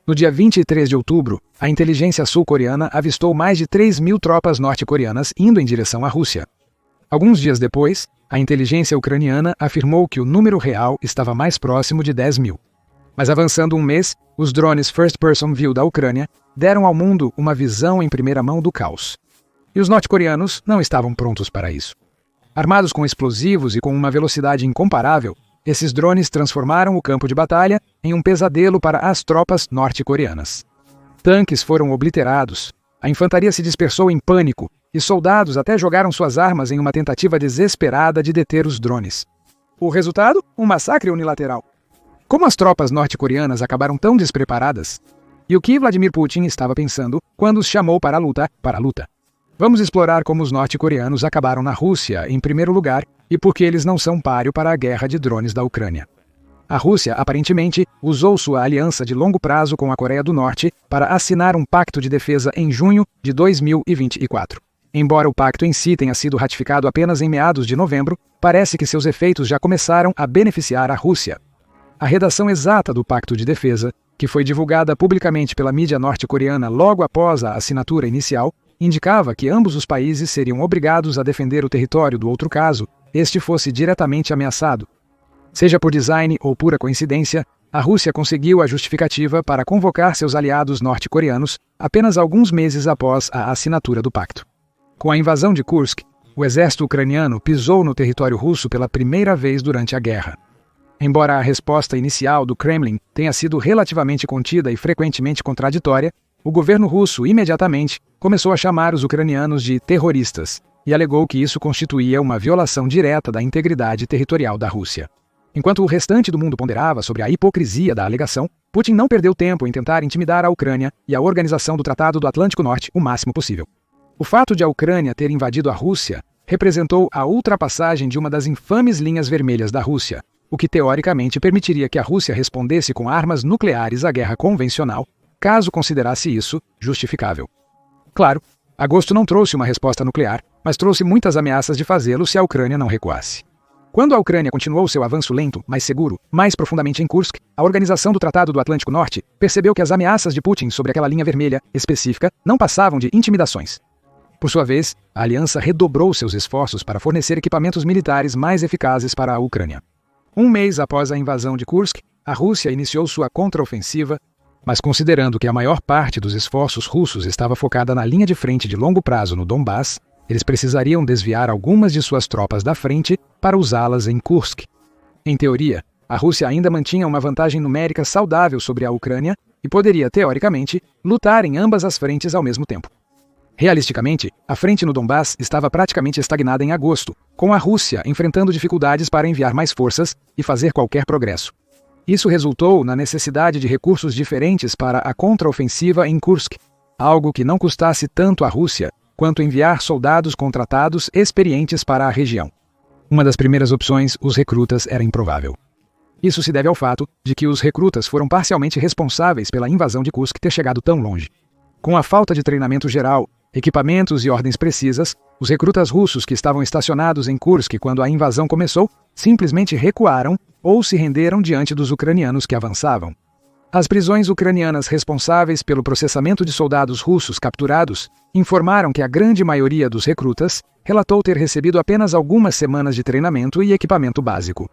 No dia 23 de outubro, a inteligência sul-coreana avistou mais de 3.000 tropas norte-coreanas indo em direção à Rússia. Alguns dias depois, a inteligência ucraniana afirmou que o número real estava mais próximo de 10.000. Mas avançando um mês, os drones First Person View da Ucrânia deram ao mundo uma visão em primeira mão do caos. E os norte-coreanos não estavam prontos para isso. Armados com explosivos e com uma velocidade incomparável, esses drones transformaram o campo de batalha em um pesadelo para as tropas norte-coreanas. Tanques foram obliterados, a infantaria se dispersou em pânico e soldados até jogaram suas armas em uma tentativa desesperada de deter os drones. O resultado? Um massacre unilateral. Como as tropas norte-coreanas acabaram tão despreparadas? E o que Vladimir Putin estava pensando quando os chamou para a luta? Vamos explorar como os norte-coreanos acabaram na Rússia, em primeiro lugar, e por que eles não são páreo para a guerra de drones da Ucrânia. A Rússia, aparentemente, usou sua aliança de longo prazo com a Coreia do Norte para assinar um pacto de defesa em junho de 2024. Embora o pacto em si tenha sido ratificado apenas em meados de novembro, parece que seus efeitos já começaram a beneficiar a Rússia. A redação exata do pacto de defesa, que foi divulgada publicamente pela mídia norte-coreana logo após a assinatura inicial, indicava que ambos os países seriam obrigados a defender o território do outro caso este fosse diretamente ameaçado. Seja por design ou pura coincidência, a Rússia conseguiu a justificativa para convocar seus aliados norte-coreanos apenas alguns meses após a assinatura do pacto. Com a invasão de Kursk, o exército ucraniano pisou no território russo pela primeira vez durante a guerra. Embora a resposta inicial do Kremlin tenha sido relativamente contida e frequentemente contraditória, o governo russo imediatamente começou a chamar os ucranianos de terroristas e alegou que isso constituía uma violação direta da integridade territorial da Rússia. Enquanto o restante do mundo ponderava sobre a hipocrisia da alegação, Putin não perdeu tempo em tentar intimidar a Ucrânia e a organização do Tratado do Atlântico Norte o máximo possível. O fato de a Ucrânia ter invadido a Rússia representou a ultrapassagem de uma das infames linhas vermelhas da Rússia, o que teoricamente permitiria que a Rússia respondesse com armas nucleares à guerra convencional, caso considerasse isso justificável. Claro, agosto não trouxe uma resposta nuclear, mas trouxe muitas ameaças de fazê-lo se a Ucrânia não recuasse. Quando a Ucrânia continuou seu avanço lento, mas seguro, mais profundamente em Kursk, a organização do Tratado do Atlântico Norte percebeu que as ameaças de Putin sobre aquela linha vermelha específica não passavam de intimidações. Por sua vez, a aliança redobrou seus esforços para fornecer equipamentos militares mais eficazes para a Ucrânia. Um mês após a invasão de Kursk, a Rússia iniciou sua contraofensiva, mas considerando que a maior parte dos esforços russos estava focada na linha de frente de longo prazo no Donbass, eles precisariam desviar algumas de suas tropas da frente para usá-las em Kursk. Em teoria, a Rússia ainda mantinha uma vantagem numérica saudável sobre a Ucrânia e poderia, teoricamente, lutar em ambas as frentes ao mesmo tempo. Realisticamente, a frente no Donbass estava praticamente estagnada em agosto, com a Rússia enfrentando dificuldades para enviar mais forças e fazer qualquer progresso. Isso resultou na necessidade de recursos diferentes para a contraofensiva em Kursk, algo que não custasse tanto à Rússia quanto enviar soldados contratados experientes para a região. Uma das primeiras opções, os recrutas, era improvável. Isso se deve ao fato de que os recrutas foram parcialmente responsáveis pela invasão de Kursk ter chegado tão longe. Com a falta de treinamento geral, equipamentos e ordens precisas, os recrutas russos que estavam estacionados em Kursk quando a invasão começou simplesmente recuaram ou se renderam diante dos ucranianos que avançavam. As prisões ucranianas responsáveis pelo processamento de soldados russos capturados informaram que a grande maioria dos recrutas relatou ter recebido apenas algumas semanas de treinamento e equipamento básico.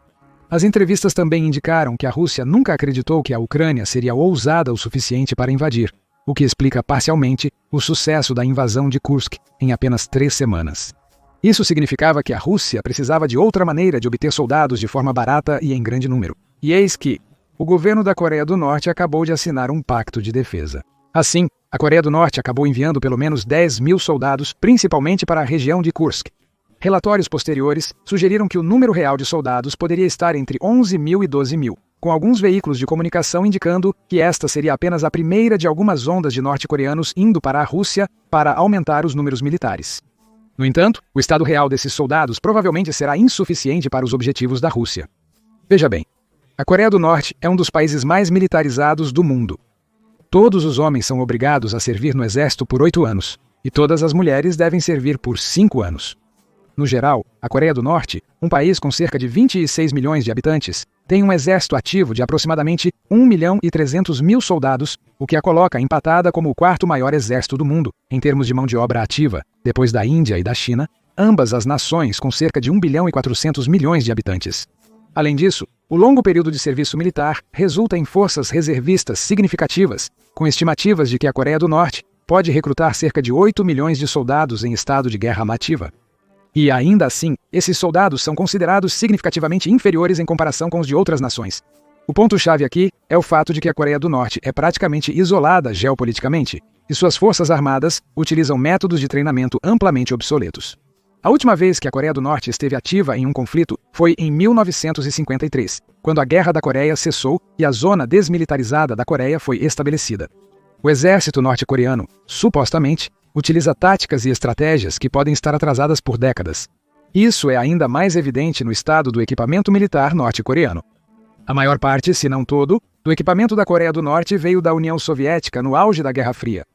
As entrevistas também indicaram que a Rússia nunca acreditou que a Ucrânia seria ousada o suficiente para invadir, o que explica parcialmente o sucesso da invasão de Kursk em apenas 3 semanas. Isso significava que a Rússia precisava de outra maneira de obter soldados de forma barata e em grande número. E eis que o governo da Coreia do Norte acabou de assinar um pacto de defesa. Assim, a Coreia do Norte acabou enviando pelo menos 10.000 soldados, principalmente para a região de Kursk. Relatórios posteriores sugeriram que o número real de soldados poderia estar entre 11.000 e 12.000, com alguns veículos de comunicação indicando que esta seria apenas a primeira de algumas ondas de norte-coreanos indo para a Rússia para aumentar os números militares. No entanto, o estado real desses soldados provavelmente será insuficiente para os objetivos da Rússia. Veja bem, a Coreia do Norte é um dos países mais militarizados do mundo. Todos os homens são obrigados a servir no exército por 8 anos, e todas as mulheres devem servir por 5 anos. No geral, a Coreia do Norte, um país com cerca de 26 milhões de habitantes, tem um exército ativo de aproximadamente 1.300.000 soldados, o que a coloca empatada como o quarto maior exército do mundo, em termos de mão de obra ativa, depois da Índia e da China, ambas as nações com cerca de 1.400.000.000 de habitantes. Além disso, o longo período de serviço militar resulta em forças reservistas significativas, com estimativas de que a Coreia do Norte pode recrutar cerca de 8 milhões de soldados em estado de guerra ativa. E ainda assim, esses soldados são considerados significativamente inferiores em comparação com os de outras nações. O ponto-chave aqui é o fato de que a Coreia do Norte é praticamente isolada geopoliticamente, e suas forças armadas utilizam métodos de treinamento amplamente obsoletos. A última vez que a Coreia do Norte esteve ativa em um conflito foi em 1953, quando a Guerra da Coreia cessou e a zona desmilitarizada da Coreia foi estabelecida. O exército norte-coreano, supostamente, utiliza táticas e estratégias que podem estar atrasadas por décadas. Isso é ainda mais evidente no estado do equipamento militar norte-coreano. A maior parte, se não todo, do equipamento da Coreia do Norte veio da União Soviética no auge da Guerra Fria.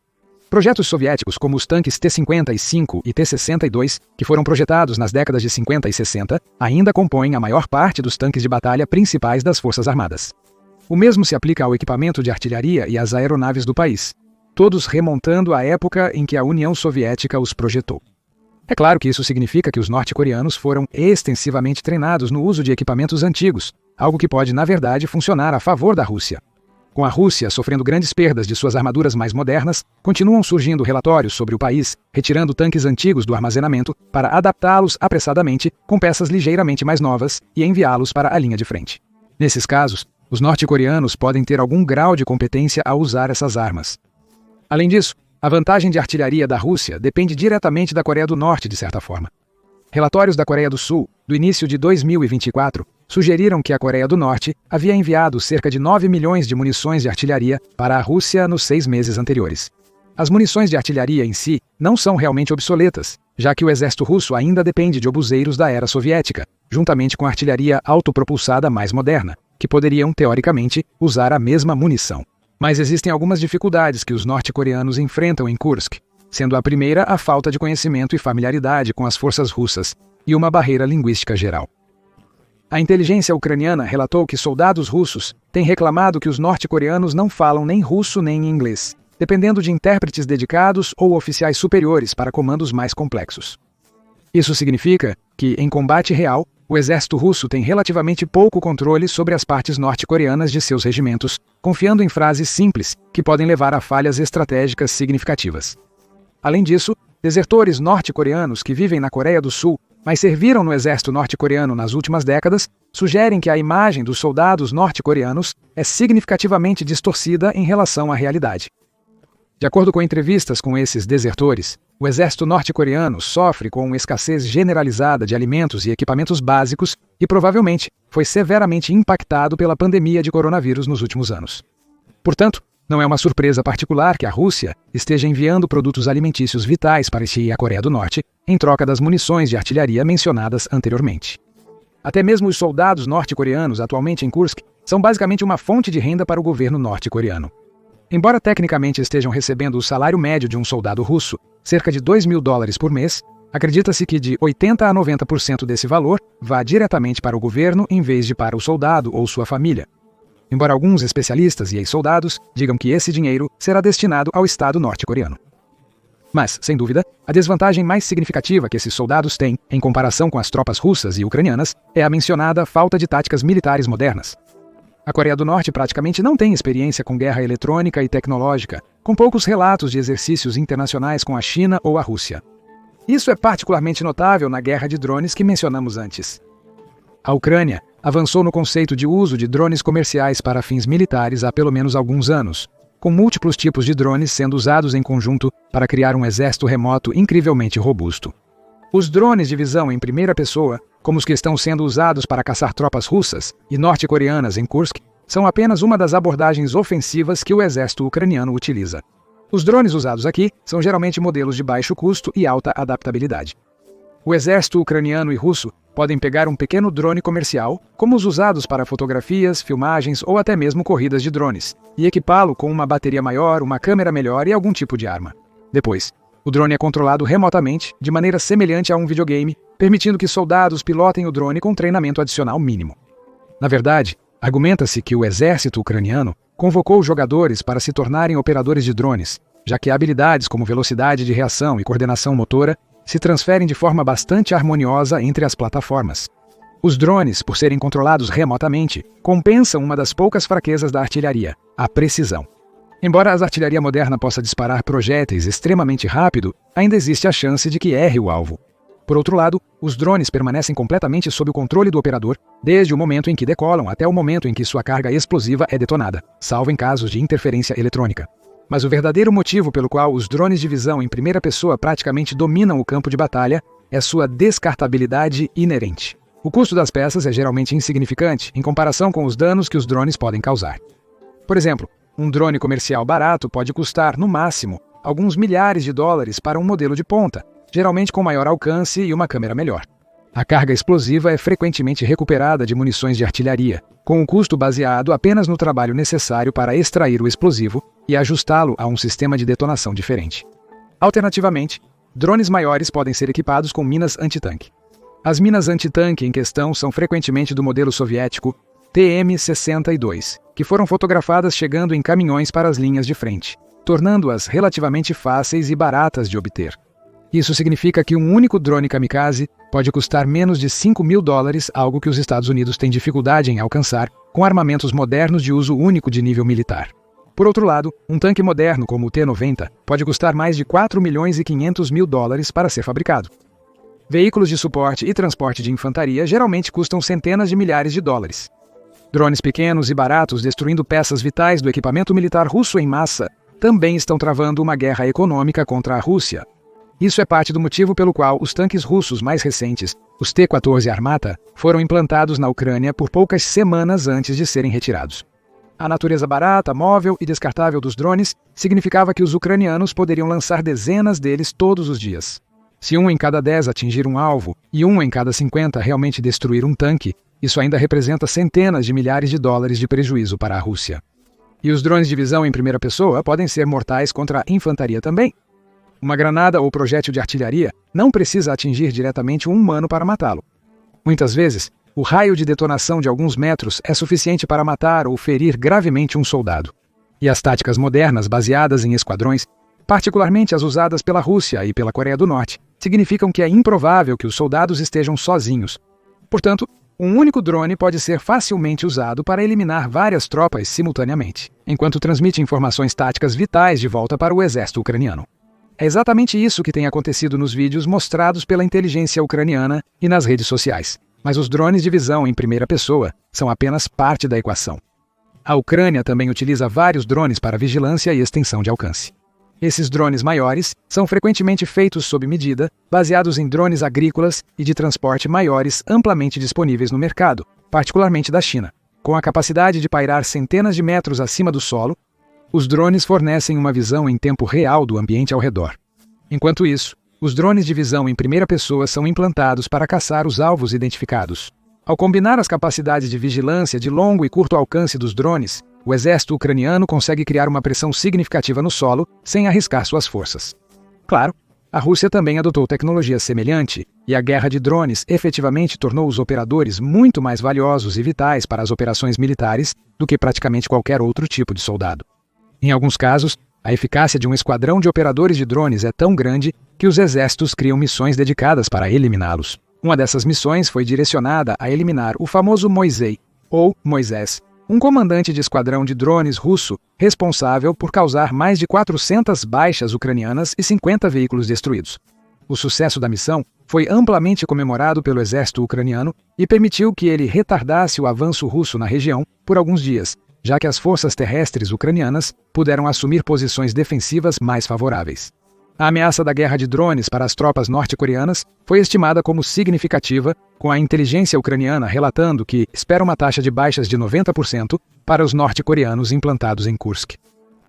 Projetos soviéticos como os tanques T-55 e T-62, que foram projetados nas décadas de 50 e 60, ainda compõem a maior parte dos tanques de batalha principais das Forças Armadas. O mesmo se aplica ao equipamento de artilharia e às aeronaves do país, todos remontando à época em que a União Soviética os projetou. É claro que isso significa que os norte-coreanos foram extensivamente treinados no uso de equipamentos antigos, algo que pode, na verdade, funcionar a favor da Rússia. Com a Rússia sofrendo grandes perdas de suas armaduras mais modernas, continuam surgindo relatórios sobre o país, retirando tanques antigos do armazenamento para adaptá-los apressadamente com peças ligeiramente mais novas e enviá-los para a linha de frente. Nesses casos, os norte-coreanos podem ter algum grau de competência a usar essas armas. Além disso, a vantagem de artilharia da Rússia depende diretamente da Coreia do Norte, de certa forma. Relatórios da Coreia do Sul, do início de 2024, sugeriram que a Coreia do Norte havia enviado cerca de 9 milhões de munições de artilharia para a Rússia nos 6 meses anteriores. As munições de artilharia em si não são realmente obsoletas, já que o exército russo ainda depende de obuseiros da era soviética, juntamente com a artilharia autopropulsada mais moderna, que poderiam, teoricamente, usar a mesma munição. Mas existem algumas dificuldades que os norte-coreanos enfrentam em Kursk, sendo a primeira a falta de conhecimento e familiaridade com as forças russas, e uma barreira linguística geral. A inteligência ucraniana relatou que soldados russos têm reclamado que os norte-coreanos não falam nem russo nem inglês, dependendo de intérpretes dedicados ou oficiais superiores para comandos mais complexos. Isso significa que, em combate real, o exército russo tem relativamente pouco controle sobre as partes norte-coreanas de seus regimentos, confiando em frases simples que podem levar a falhas estratégicas significativas. Além disso, desertores norte-coreanos que vivem na Coreia do Sul, mas serviram no exército norte-coreano nas últimas décadas, sugerem que a imagem dos soldados norte-coreanos é significativamente distorcida em relação à realidade. De acordo com entrevistas com esses desertores, o exército norte-coreano sofre com uma escassez generalizada de alimentos e equipamentos básicos e provavelmente foi severamente impactado pela pandemia de coronavírus nos últimos anos. Portanto, não é uma surpresa particular que a Rússia esteja enviando produtos alimentícios vitais para a Coreia do Norte em troca das munições de artilharia mencionadas anteriormente. Até mesmo os soldados norte-coreanos atualmente em Kursk são basicamente uma fonte de renda para o governo norte-coreano. Embora tecnicamente estejam recebendo o salário médio de um soldado russo, cerca de $2.000 por mês, acredita-se que de 80% a 90% desse valor vá diretamente para o governo em vez de para o soldado ou sua família. Embora alguns especialistas e ex-soldados digam que esse dinheiro será destinado ao Estado norte-coreano. Mas, sem dúvida, a desvantagem mais significativa que esses soldados têm, em comparação com as tropas russas e ucranianas, é a mencionada falta de táticas militares modernas. A Coreia do Norte praticamente não tem experiência com guerra eletrônica e tecnológica, com poucos relatos de exercícios internacionais com a China ou a Rússia. Isso é particularmente notável na guerra de drones que mencionamos antes. A Ucrânia avançou no conceito de uso de drones comerciais para fins militares há pelo menos alguns anos, com múltiplos tipos de drones sendo usados em conjunto para criar um exército remoto incrivelmente robusto. Os drones de visão em primeira pessoa, como os que estão sendo usados para caçar tropas russas e norte-coreanas em Kursk, são apenas uma das abordagens ofensivas que o exército ucraniano utiliza. Os drones usados aqui são geralmente modelos de baixo custo e alta adaptabilidade. O exército ucraniano e russo podem pegar um pequeno drone comercial, como os usados para fotografias, filmagens ou até mesmo corridas de drones, e equipá-lo com uma bateria maior, uma câmera melhor e algum tipo de arma. Depois, o drone é controlado remotamente, de maneira semelhante a um videogame, permitindo que soldados pilotem o drone com treinamento adicional mínimo. Na verdade, Argumenta-se que o exército ucraniano convocou jogadores para se tornarem operadores de drones, já que habilidades como velocidade de reação e coordenação motora se transferem de forma bastante harmoniosa entre as plataformas. Os drones, por serem controlados remotamente, compensam uma das poucas fraquezas da artilharia, a precisão. Embora a artilharia moderna possa disparar projéteis extremamente rápido, ainda existe a chance de que erre o alvo. Por outro lado, os drones permanecem completamente sob o controle do operador, desde o momento em que decolam até o momento em que sua carga explosiva é detonada, salvo em casos de interferência eletrônica. Mas o verdadeiro motivo pelo qual os drones de visão em primeira pessoa praticamente dominam o campo de batalha é sua descartabilidade inerente. O custo das peças é geralmente insignificante em comparação com os danos que os drones podem causar. Por exemplo, um drone comercial barato pode custar, no máximo, alguns milhares de dólares para um modelo de ponta, geralmente com maior alcance e uma câmera melhor. A carga explosiva é frequentemente recuperada de munições de artilharia, com um custo baseado apenas no trabalho necessário para extrair o explosivo e ajustá-lo a um sistema de detonação diferente. Alternativamente, drones maiores podem ser equipados com minas antitanque. As minas antitanque em questão são frequentemente do modelo soviético TM-62, que foram fotografadas chegando em caminhões para as linhas de frente, tornando-as relativamente fáceis e baratas de obter. Isso significa que um único drone kamikaze pode custar menos de $5.000, algo que os Estados Unidos têm dificuldade em alcançar com armamentos modernos de uso único de nível militar. Por outro lado, um tanque moderno como o T-90 pode custar mais de $4.500.000 para ser fabricado. Veículos de suporte e transporte de infantaria geralmente custam centenas de milhares de dólares. Drones pequenos e baratos destruindo peças vitais do equipamento militar russo em massa também estão travando uma guerra econômica contra a Rússia. Isso é parte do motivo pelo qual os tanques russos mais recentes, os T-14 Armata, foram implantados na Ucrânia por poucas semanas antes de serem retirados. A natureza barata, móvel e descartável dos drones significava que os ucranianos poderiam lançar dezenas deles todos os dias. Se 1 em cada 10 atingir um alvo e 1 em cada 50 realmente destruir um tanque, isso ainda representa centenas de milhares de dólares de prejuízo para a Rússia. E os drones de visão em primeira pessoa podem ser mortais contra a infantaria também. Uma granada ou projétil de artilharia não precisa atingir diretamente um humano para matá-lo. Muitas vezes, o raio de detonação de alguns metros é suficiente para matar ou ferir gravemente um soldado. E as táticas modernas baseadas em esquadrões, particularmente as usadas pela Rússia e pela Coreia do Norte, significam que é improvável que os soldados estejam sozinhos. Portanto, um único drone pode ser facilmente usado para eliminar várias tropas simultaneamente, enquanto transmite informações táticas vitais de volta para o exército ucraniano. É exatamente isso que tem acontecido nos vídeos mostrados pela inteligência ucraniana e nas redes sociais. Mas os drones de visão em primeira pessoa são apenas parte da equação. A Ucrânia também utiliza vários drones para vigilância e extensão de alcance. Esses drones maiores são frequentemente feitos sob medida, baseados em drones agrícolas e de transporte maiores amplamente disponíveis no mercado, particularmente da China. Com a capacidade de pairar centenas de metros acima do solo, os drones fornecem uma visão em tempo real do ambiente ao redor. Enquanto isso, os drones de visão em primeira pessoa são implantados para caçar os alvos identificados. Ao combinar as capacidades de vigilância de longo e curto alcance dos drones, o exército ucraniano consegue criar uma pressão significativa no solo sem arriscar suas forças. Claro, a Rússia também adotou tecnologia semelhante, e a guerra de drones efetivamente tornou os operadores muito mais valiosos e vitais para as operações militares do que praticamente qualquer outro tipo de soldado. Em alguns casos, a eficácia de um esquadrão de operadores de drones é tão grande que os exércitos criam missões dedicadas para eliminá-los. Uma dessas missões foi direcionada a eliminar o famoso Moisei, ou Moisés, um comandante de esquadrão de drones russo responsável por causar mais de 400 baixas ucranianas e 50 veículos destruídos. O sucesso da missão foi amplamente comemorado pelo exército ucraniano e permitiu que ele retardasse o avanço russo na região por alguns dias, já que as forças terrestres ucranianas puderam assumir posições defensivas mais favoráveis. A ameaça da guerra de drones para as tropas norte-coreanas foi estimada como significativa, com a inteligência ucraniana relatando que espera uma taxa de baixas de 90% para os norte-coreanos implantados em Kursk.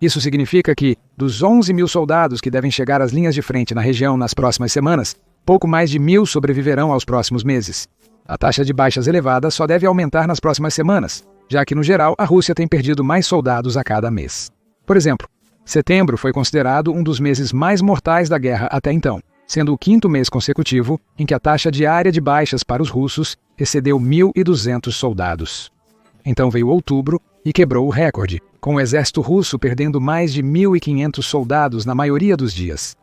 Isso significa que, dos 11 mil soldados que devem chegar às linhas de frente na região nas próximas semanas, pouco mais de 1.000 sobreviverão aos próximos meses. A taxa de baixas elevada só deve aumentar nas próximas semanas, já que, no geral, a Rússia tem perdido mais soldados a cada mês. Por exemplo, setembro foi considerado um dos meses mais mortais da guerra até então, sendo o 5º mês consecutivo em que a taxa diária de baixas para os russos excedeu 1.200 soldados. Então veio outubro e quebrou o recorde, com o exército russo perdendo mais de 1.500 soldados na maioria dos dias.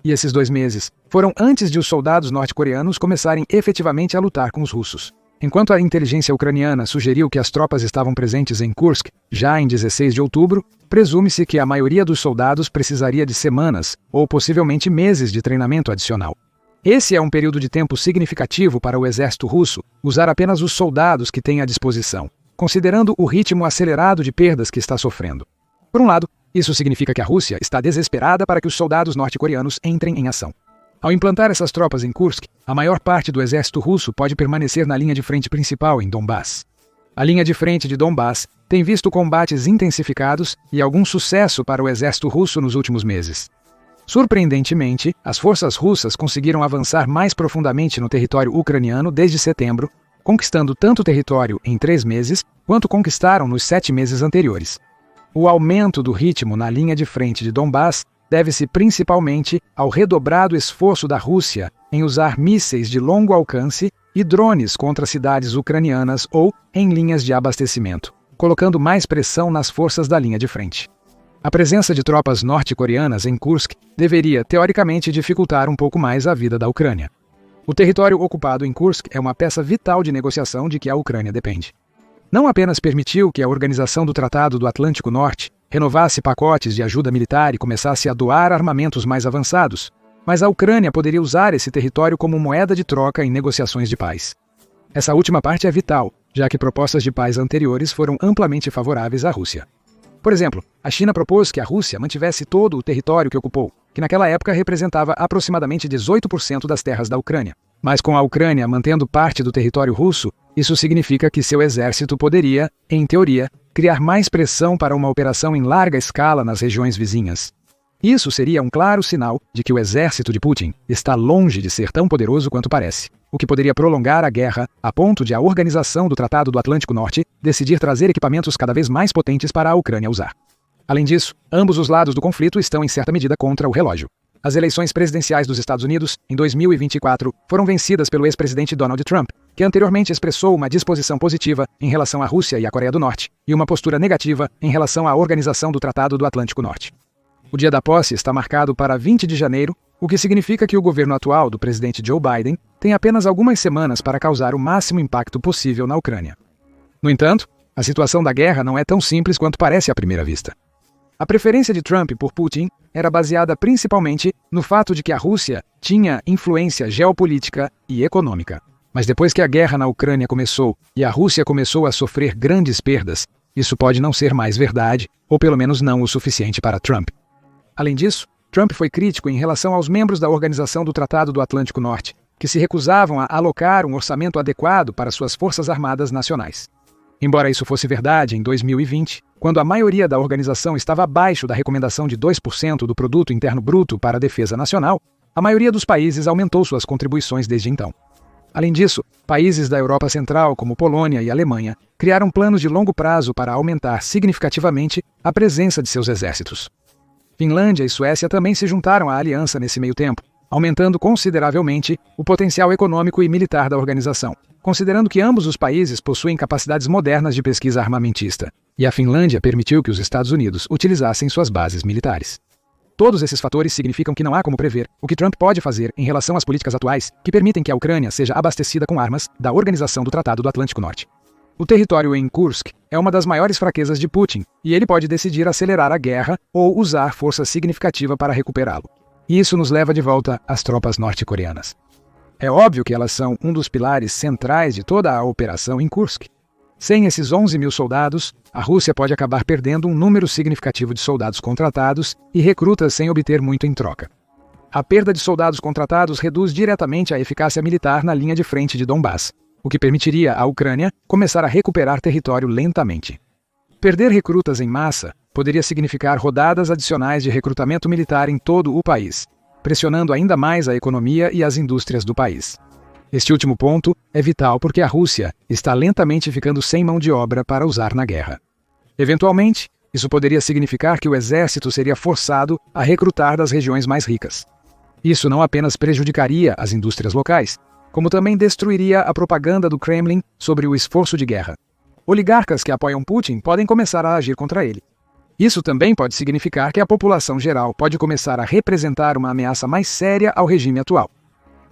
E esses 2 meses foram antes de os soldados norte-coreanos começarem efetivamente a lutar com os russos. Enquanto a inteligência ucraniana sugeriu que as tropas estavam presentes em Kursk já em 16 de outubro, presume-se que a maioria dos soldados precisaria de semanas ou possivelmente meses de treinamento adicional. Esse é um período de tempo significativo para o exército russo usar apenas os soldados que tem à disposição, considerando o ritmo acelerado de perdas que está sofrendo. Por um lado, isso significa que a Rússia está desesperada para que os soldados norte-coreanos entrem em ação. Ao implantar essas tropas em Kursk, a maior parte do exército russo pode permanecer na linha de frente principal em Donbass. A linha de frente de Donbass tem visto combates intensificados e algum sucesso para o exército russo nos últimos meses. Surpreendentemente, as forças russas conseguiram avançar mais profundamente no território ucraniano desde setembro, conquistando tanto território em 3 meses quanto conquistaram nos 7 meses anteriores. O aumento do ritmo na linha de frente de Donbass deve-se principalmente ao redobrado esforço da Rússia em usar mísseis de longo alcance e drones contra cidades ucranianas ou em linhas de abastecimento, colocando mais pressão nas forças da linha de frente. A presença de tropas norte-coreanas em Kursk deveria, teoricamente, dificultar um pouco mais a vida da Ucrânia. O território ocupado em Kursk é uma peça vital de negociação de que a Ucrânia depende. Não apenas permitiu que a Organização do Tratado do Atlântico Norte renovasse pacotes de ajuda militar e começasse a doar armamentos mais avançados, mas a Ucrânia poderia usar esse território como moeda de troca em negociações de paz. Essa última parte é vital, já que propostas de paz anteriores foram amplamente favoráveis à Rússia. Por exemplo, a China propôs que a Rússia mantivesse todo o território que ocupou, que naquela época representava aproximadamente 18% das terras da Ucrânia. Mas com a Ucrânia mantendo parte do território russo, isso significa que seu exército poderia, em teoria, criar mais pressão para uma operação em larga escala nas regiões vizinhas. Isso seria um claro sinal de que o exército de Putin está longe de ser tão poderoso quanto parece, o que poderia prolongar a guerra a ponto de a Organização do Tratado do Atlântico Norte decidir trazer equipamentos cada vez mais potentes para a Ucrânia usar. Além disso, ambos os lados do conflito estão em certa medida contra o relógio. As eleições presidenciais dos Estados Unidos, em 2024, foram vencidas pelo ex-presidente Donald Trump, que anteriormente expressou uma disposição positiva em relação à Rússia e à Coreia do Norte, e uma postura negativa em relação à Organização do Tratado do Atlântico Norte. O dia da posse está marcado para 20 de janeiro, o que significa que o governo atual do presidente Joe Biden tem apenas algumas semanas para causar o máximo impacto possível na Ucrânia. No entanto, a situação da guerra não é tão simples quanto parece à primeira vista. A preferência de Trump por Putin era baseada principalmente no fato de que a Rússia tinha influência geopolítica e econômica. Mas depois que a guerra na Ucrânia começou e a Rússia começou a sofrer grandes perdas, isso pode não ser mais verdade, ou pelo menos não o suficiente para Trump. Além disso, Trump foi crítico em relação aos membros da Organização do Tratado do Atlântico Norte, que se recusavam a alocar um orçamento adequado para suas forças armadas nacionais. Embora isso fosse verdade em 2020, quando a maioria da organização estava abaixo da recomendação de 2% do produto interno bruto para a defesa nacional, a maioria dos países aumentou suas contribuições desde então. Além disso, países da Europa Central, como Polônia e Alemanha, criaram planos de longo prazo para aumentar significativamente a presença de seus exércitos. Finlândia e Suécia também se juntaram à aliança nesse meio tempo, aumentando consideravelmente o potencial econômico e militar da organização, considerando que ambos os países possuem capacidades modernas de pesquisa armamentista, e a Finlândia permitiu que os Estados Unidos utilizassem suas bases militares. Todos esses fatores significam que não há como prever o que Trump pode fazer em relação às políticas atuais que permitem que a Ucrânia seja abastecida com armas da Organização do Tratado do Atlântico Norte. O território em Kursk é uma das maiores fraquezas de Putin, e ele pode decidir acelerar a guerra ou usar força significativa para recuperá-lo. E isso nos leva de volta às tropas norte-coreanas. É óbvio que elas são um dos pilares centrais de toda a operação em Kursk. Sem esses 11 mil soldados, a Rússia pode acabar perdendo um número significativo de soldados contratados e recrutas sem obter muito em troca. A perda de soldados contratados reduz diretamente a eficácia militar na linha de frente de Donbass, o que permitiria à Ucrânia começar a recuperar território lentamente. Perder recrutas em massa poderia significar rodadas adicionais de recrutamento militar em todo o país, pressionando ainda mais a economia e as indústrias do país. Este último ponto é vital porque a Rússia está lentamente ficando sem mão de obra para usar na guerra. Eventualmente, isso poderia significar que o exército seria forçado a recrutar das regiões mais ricas. Isso não apenas prejudicaria as indústrias locais, como também destruiria a propaganda do Kremlin sobre o esforço de guerra. oligarcas que apoiam Putin podem começar a agir contra ele. Isso também pode significar que a população geral pode começar a representar uma ameaça mais séria ao regime atual.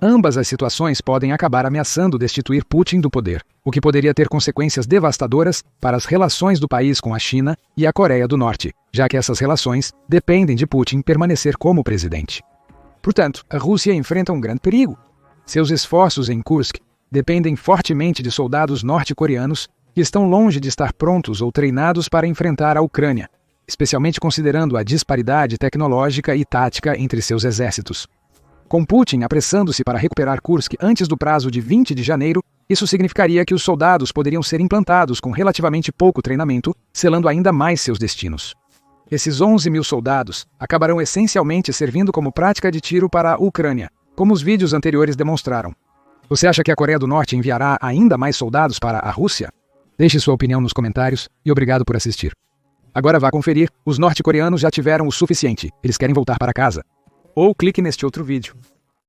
Ambas as situações podem acabar ameaçando destituir Putin do poder, o que poderia ter consequências devastadoras para as relações do país com a China e a Coreia do Norte, já que essas relações dependem de Putin permanecer como presidente. Portanto, a Rússia enfrenta um grande perigo. Seus esforços em Kursk dependem fortemente de soldados norte-coreanos que estão longe de estar prontos ou treinados para enfrentar a Ucrânia, especialmente considerando a disparidade tecnológica e tática entre seus exércitos. Com Putin apressando-se para recuperar Kursk antes do prazo de 20 de janeiro, isso significaria que os soldados poderiam ser implantados com relativamente pouco treinamento, selando ainda mais seus destinos. Esses 11 mil soldados acabarão essencialmente servindo como prática de tiro para a Ucrânia, como os vídeos anteriores demonstraram. Você acha que a Coreia do Norte enviará ainda mais soldados para a Rússia? Deixe sua opinião nos comentários e obrigado por assistir. Agora vá conferir, os norte-coreanos já tiveram o suficiente, eles querem voltar para casa. Ou clique neste outro vídeo.